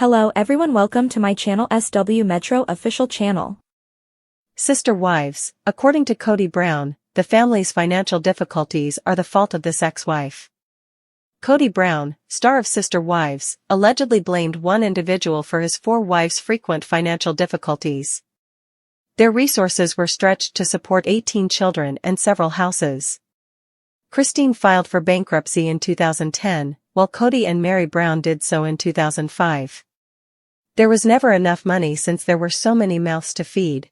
Hello everyone, welcome to my channel SW Metro official channel. Sister wives. According to Kody Brown, the family's financial difficulties are the fault of this ex-wife. Kody Brown, star of Sister Wives, allegedly blamed one individual for his four wives' frequent financial difficulties. Their resources were stretched to support 18 children and several houses. Christine filed for bankruptcy in 2010, while Kody and Mary Brown did so in 2005. There was never enough money since there were so many mouths to feed.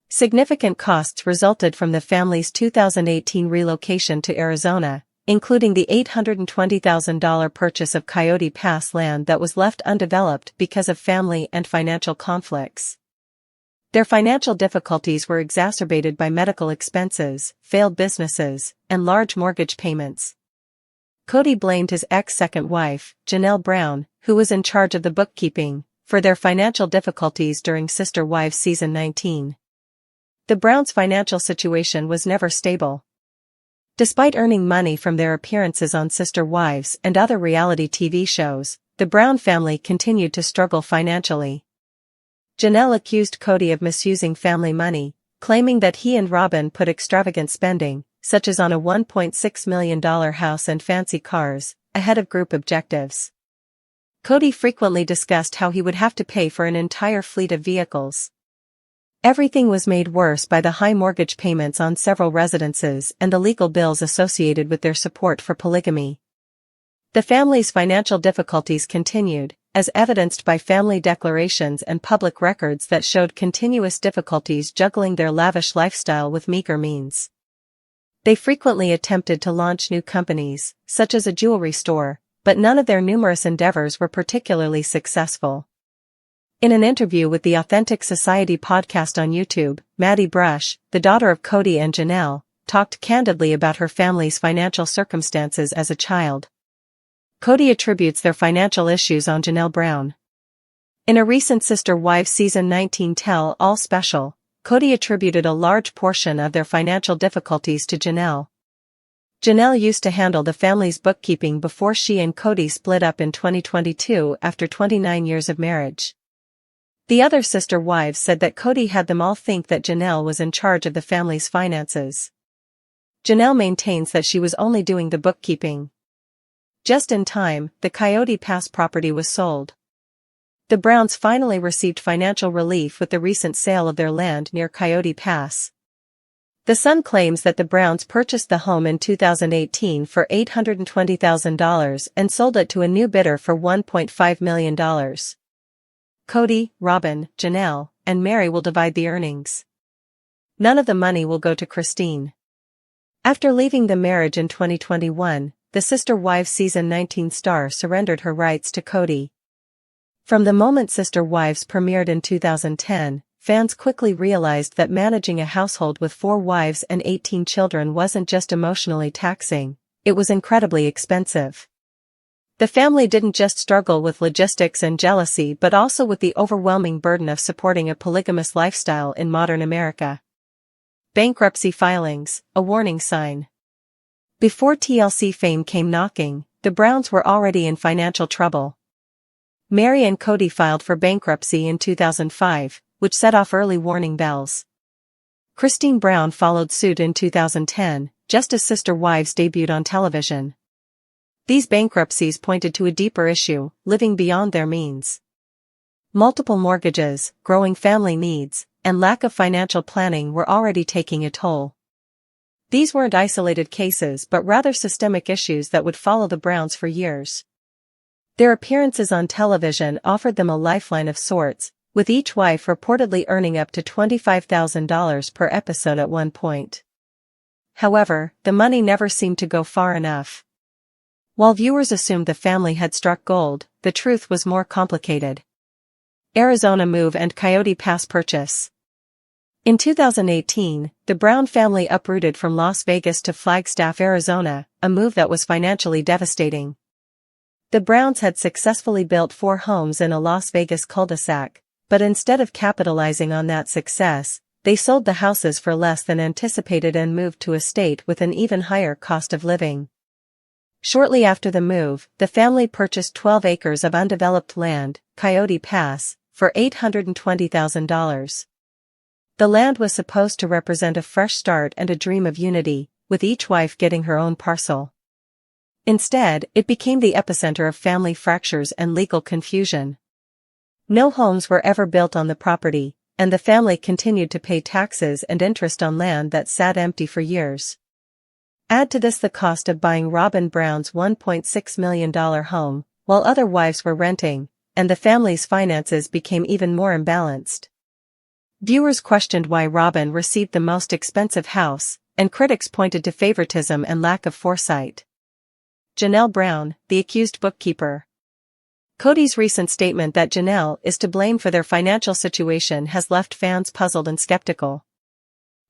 Significant costs resulted from the family's 2018 relocation to Arizona, including the $820,000 purchase of Coyote Pass land that was left undeveloped because of family and financial conflicts. Their financial difficulties were exacerbated by medical expenses, failed businesses, and large mortgage payments. Kody blamed his ex-second wife, Janelle Brown, who was in charge of the bookkeeping, for their financial difficulties during Sister Wives Season 19. The Browns' financial situation was never stable. Despite earning money from their appearances on Sister Wives and other reality TV shows, the Brown family continued to struggle financially. Janelle accused Kody of misusing family money, claiming that he and Robin put extravagant spending, such as on a $1.6 million house and fancy cars, ahead of group objectives. Kody frequently discussed how he would have to pay for an entire fleet of vehicles. Everything was made worse by the high mortgage payments on several residences and the legal bills associated with their support for polygamy. The family's financial difficulties continued, as evidenced by family declarations and public records that showed continuous difficulties juggling their lavish lifestyle with meager means. They frequently attempted to launch new companies, such as a jewelry store, but none of their numerous endeavors were particularly successful. In an interview with the Authentic Society podcast on YouTube, Maddie Brush, the daughter of Kody and Janelle, talked candidly about her family's financial circumstances as a child. Kody attributes their financial issues on Janelle Brown. In a recent Sister Wives Season 19 tell-all special, Kody attributed a large portion of their financial difficulties to Janelle. Janelle used to handle the family's bookkeeping before she and Kody split up in 2022 after 29 years of marriage. The other sister wives said that Kody had them all think that Janelle was in charge of the family's finances. Janelle maintains that she was only doing the bookkeeping. Just in time, the Coyote Pass property was sold. The Browns finally received financial relief with the recent sale of their land near Coyote Pass. The Sun claims that the Browns purchased the home in 2018 for $820,000 and sold it to a new bidder for $1.5 million. Kody, Robin, Janelle, and Mary will divide the earnings. None of the money will go to Christine. After leaving the marriage in 2021, the Sister Wives Season 19 star surrendered her rights to Kody. From the moment Sister Wives premiered in 2010, fans quickly realized that managing a household with 4 wives and 18 children wasn't just emotionally taxing, it was incredibly expensive. The family didn't just struggle with logistics and jealousy but also with the overwhelming burden of supporting a polygamous lifestyle in modern America. Bankruptcy filings, a warning sign. Before TLC fame came knocking, the Browns were already in financial trouble. Mary and Kody filed for bankruptcy in 2005, which set off early warning bells. Christine Brown followed suit in 2010, just as Sister Wives debuted on television. These bankruptcies pointed to a deeper issue, living beyond their means. Multiple mortgages, growing family needs, and lack of financial planning were already taking a toll. These weren't isolated cases but rather systemic issues that would follow the Browns for years. Their appearances on television offered them a lifeline of sorts, with each wife reportedly earning up to $25,000 per episode at one point. However, the money never seemed to go far enough. While viewers assumed the family had struck gold, the truth was more complicated. Arizona move and Coyote Pass purchase. In 2018, the Brown family uprooted from Las Vegas to Flagstaff, Arizona, a move that was financially devastating. The Browns had successfully built 4 homes in a Las Vegas cul-de-sac, but instead of capitalizing on that success, they sold the houses for less than anticipated and moved to a state with an even higher cost of living. Shortly after the move, the family purchased 12 acres of undeveloped land, Kody Pass, for $820,000. The land was supposed to represent a fresh start and a dream of unity, with each wife getting her own parcel. Instead, it became the epicenter of family fractures and legal confusion. No homes were ever built on the property, and the family continued to pay taxes and interest on land that sat empty for years. Add to this the cost of buying Robin Brown's $1.6 million home, while other wives were renting, and the family's finances became even more imbalanced. Viewers questioned why Robin received the most expensive house, and critics pointed to favoritism and lack of foresight. Janelle Brown, the accused bookkeeper. Kody's recent statement that Janelle is to blame for their financial situation has left fans puzzled and skeptical.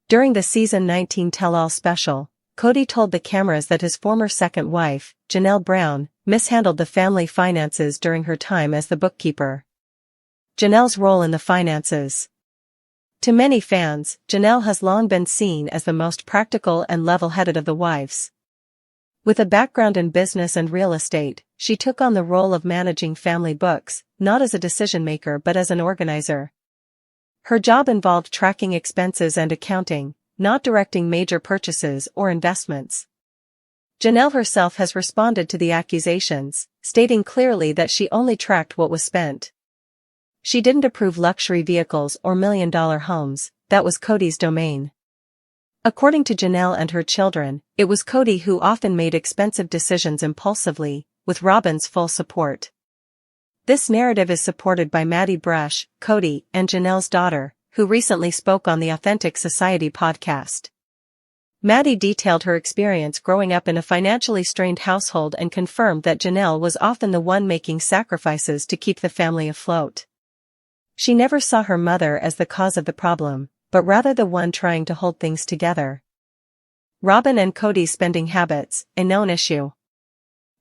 During the season 19 tell-all special, Kody told the cameras that his former second wife, Janelle Brown, mishandled the family finances during her time as the bookkeeper. Janelle's role in the finances. To many fans, Janelle has long been seen as the most practical and level-headed of the wives. With a background in business and real estate, she took on the role of managing family books, not as a decision-maker but as an organizer. Her job involved tracking expenses and accounting, not directing major purchases or investments. Janelle herself has responded to the accusations, stating clearly that she only tracked what was spent. She didn't approve luxury vehicles or million-dollar homes, that was Kody's domain. According to Janelle and her children, it was Kody who often made expensive decisions impulsively, with Robin's full support. This narrative is supported by Maddie Brush, Kody, and Janelle's daughter, who recently spoke on the Authentic Society podcast. Maddie detailed her experience growing up in a financially strained household and confirmed that Janelle was often the one making sacrifices to keep the family afloat. She never saw her mother as the cause of the problem, but rather the one trying to hold things together. Robin and Kody's spending habits, a known issue.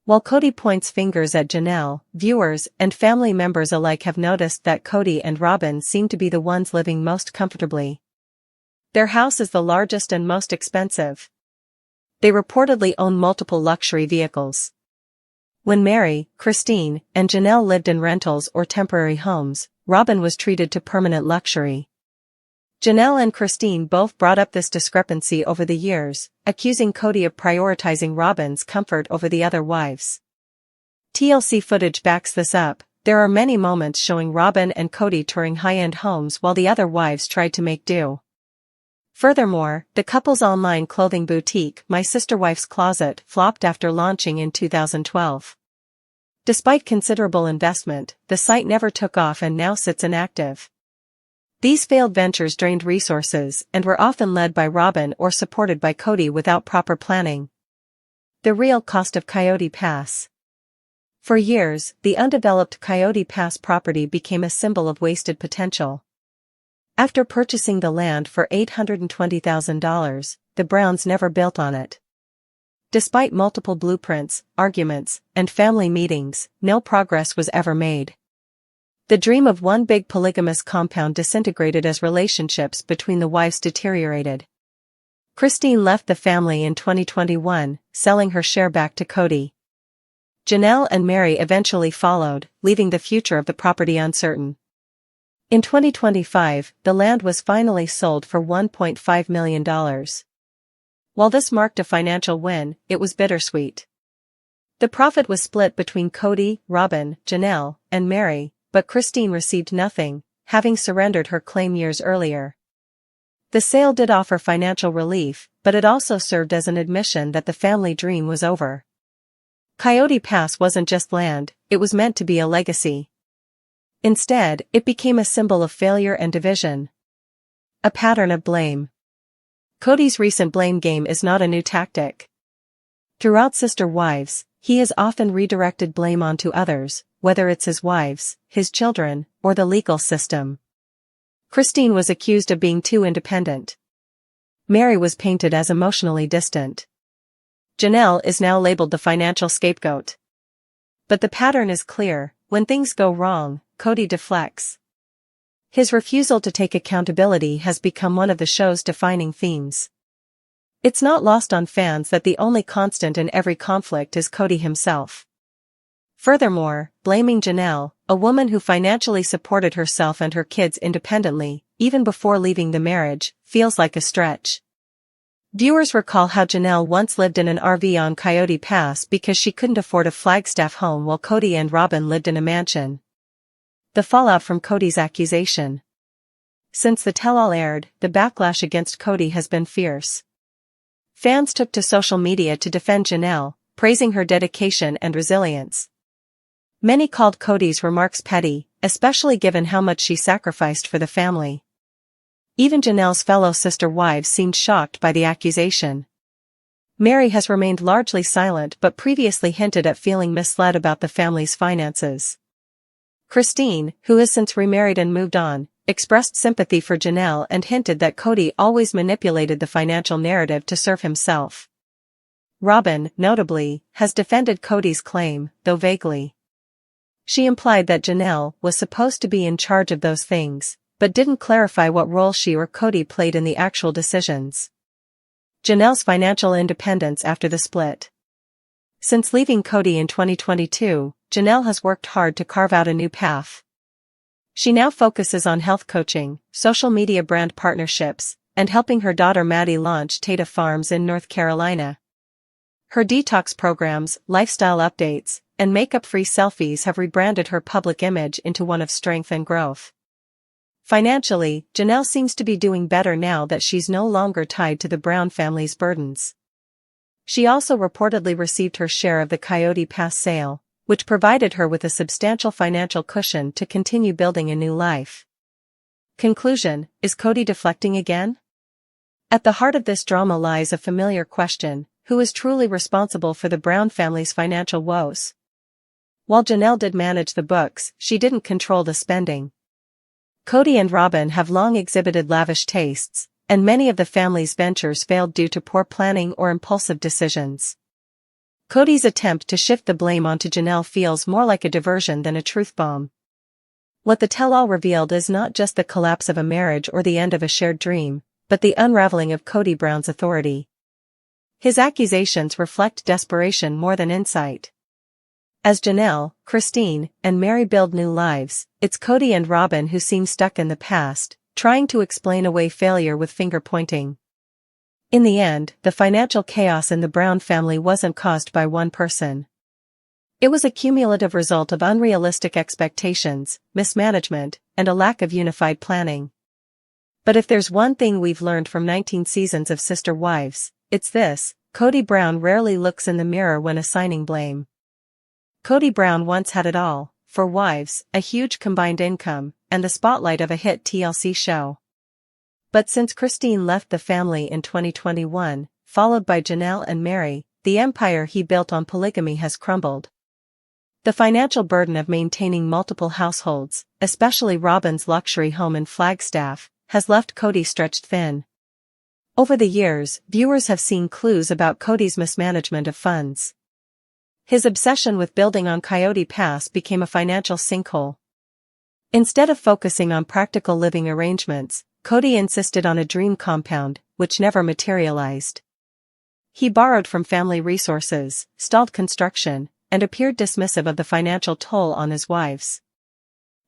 While Kody points fingers at Janelle, viewers and family members alike have noticed that Kody and Robin seem to be the ones living most comfortably. Their house is the largest and most expensive. They reportedly own multiple luxury vehicles. When Mary, Christine, and Janelle lived in rentals or temporary homes, Robin was treated to permanent luxury. Janelle and Christine both brought up this discrepancy over the years, accusing Kody of prioritizing Robin's comfort over the other wives. TLC footage backs this up. There are many moments showing Robin and Kody touring high-end homes while the other wives tried to make do. Furthermore, the couple's online clothing boutique, My Sister Wife's Closet, flopped after launching in 2012. Despite considerable investment, the site never took off and now sits inactive. These failed ventures drained resources and were often led by Robin or supported by Kody without proper planning. The real cost of Kody Pass. For years, the undeveloped Kody Pass property became a symbol of wasted potential. After purchasing the land for $820,000, the Browns never built on it. Despite multiple blueprints, arguments, and family meetings, no progress was ever made. The dream of one big polygamous compound disintegrated as relationships between the wives deteriorated. Christine left the family in 2021, selling her share back to Kody. Janelle and Mary eventually followed, leaving the future of the property uncertain. In 2025, the land was finally sold for $1.5 million. While this marked a financial win, it was bittersweet. The profit was split between Kody, Robin, Janelle, and Mary, but Christine received nothing, having surrendered her claim years earlier. The sale did offer financial relief, but it also served as an admission that the family dream was over. Kody Pass wasn't just land, it was meant to be a legacy. Instead, it became a symbol of failure and division. A pattern of blame. Kody's recent blame game is not a new tactic. Throughout Sister Wives, he has often redirected blame onto others, whether it's his wives, his children, or the legal system. Christine was accused of being too independent. Mary was painted as emotionally distant. Janelle is now labeled the financial scapegoat. But the pattern is clear: when things go wrong, Kody deflects. His refusal to take accountability has become one of the show's defining themes. It's not lost on fans that the only constant in every conflict is Kody himself. Furthermore, blaming Janelle, a woman who financially supported herself and her kids independently, even before leaving the marriage, feels like a stretch. Viewers recall how Janelle once lived in an RV on Coyote Pass because she couldn't afford a Flagstaff home while Kody and Robyn lived in a mansion. The fallout from Kody's accusation. Since the tell-all aired, the backlash against Kody has been fierce. Fans took to social media to defend Janelle, praising her dedication and resilience. Many called Kody's remarks petty, especially given how much she sacrificed for the family. Even Janelle's fellow sister wives seemed shocked by the accusation. Meri has remained largely silent but previously hinted at feeling misled about the family's finances. Christine, who has since remarried and moved on, expressed sympathy for Janelle and hinted that Kody always manipulated the financial narrative to serve himself. Robyn, notably, has defended Kody's claim, though vaguely. She implied that Janelle was supposed to be in charge of those things, but didn't clarify what role she or Kody played in the actual decisions. Janelle's financial independence after the split. Since leaving Kody in 2022, Janelle has worked hard to carve out a new path. She now focuses on health coaching, social media brand partnerships, and helping her daughter Maddie launch Tata Farms in North Carolina. Her detox programs, lifestyle updates, and makeup-free selfies have rebranded her public image into one of strength and growth. Financially, Janelle seems to be doing better now that she's no longer tied to the Brown family's burdens. She also reportedly received her share of the Coyote Pass sale, which provided her with a substantial financial cushion to continue building a new life. Conclusion: is Kody deflecting again? At the heart of this drama lies a familiar question: who is truly responsible for the Brown family's financial woes? While Janelle did manage the books, she didn't control the spending. Kody and Robyn have long exhibited lavish tastes, and many of the family's ventures failed due to poor planning or impulsive decisions. Kody's attempt to shift the blame onto Janelle feels more like a diversion than a truth bomb. What the tell-all revealed is not just the collapse of a marriage or the end of a shared dream, but the unraveling of Kody Brown's authority. His accusations reflect desperation more than insight. As Janelle, Christine, and Meri build new lives, it's Kody and Robyn who seem stuck in the past, trying to explain away failure with finger-pointing. In the end, the financial chaos in the Brown family wasn't caused by one person. It was a cumulative result of unrealistic expectations, mismanagement, and a lack of unified planning. But if there's one thing we've learned from 19 seasons of Sister Wives, it's this: Kody Brown rarely looks in the mirror when assigning blame. Kody Brown once had it all: for wives, a huge combined income, and the spotlight of a hit TLC show. But since Christine left the family in 2021, followed by Janelle and Meri, the empire he built on polygamy has crumbled. The financial burden of maintaining multiple households, especially Robyn's luxury home in Flagstaff, has left Kody stretched thin. Over the years, viewers have seen clues about Kody's mismanagement of funds. His obsession with building on Coyote Pass became a financial sinkhole. Instead of focusing on practical living arrangements, Kody insisted on a dream compound, which never materialized. He borrowed from family resources, stalled construction, and appeared dismissive of the financial toll on his wives.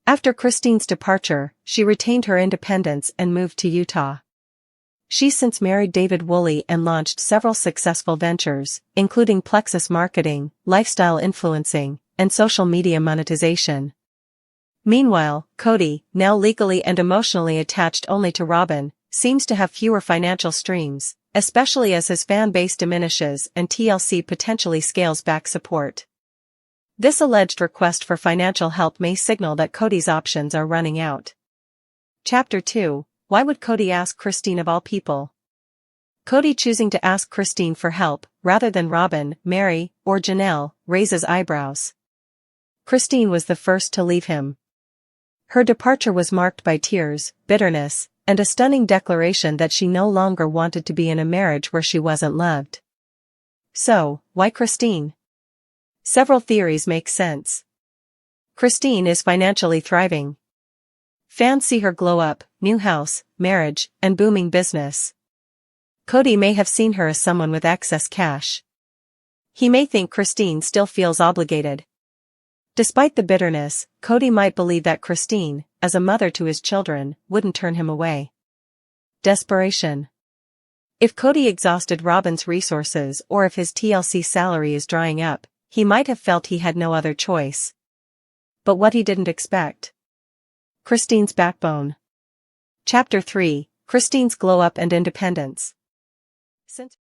After Christine's departure, she retained her independence and moved to Utah. She's since married David Woolley and launched several successful ventures, including Plexus Marketing, lifestyle influencing, and social media monetization. Meanwhile, Kody, now legally and emotionally attached only to Robyn, seems to have fewer financial streams, especially as his fan base diminishes and TLC potentially scales back support. This alleged request for financial help may signal that Kody's options are running out. Chapter 2: Why would Kody ask Christine of all people? Kody choosing to ask Christine for help, rather than Robyn, Meri, or Janelle, raises eyebrows. Christine was the first to leave him. Her departure was marked by tears, bitterness, and a stunning declaration that she no longer wanted to be in a marriage where she wasn't loved. So, why Christine? Several theories make sense. Christine is financially thriving. Fans see her glow up, new house, marriage, and booming business. Kody may have seen her as someone with excess cash. He may think Christine still feels obligated. Despite the bitterness, Kody might believe that Christine, as a mother to his children, wouldn't turn him away. Desperation. If Kody exhausted Robin's resources or if his TLC salary is drying up, he might have felt he had no other choice. But what he didn't expect. Christine's backbone. Chapter 3, Christine's glow-up and independence. Since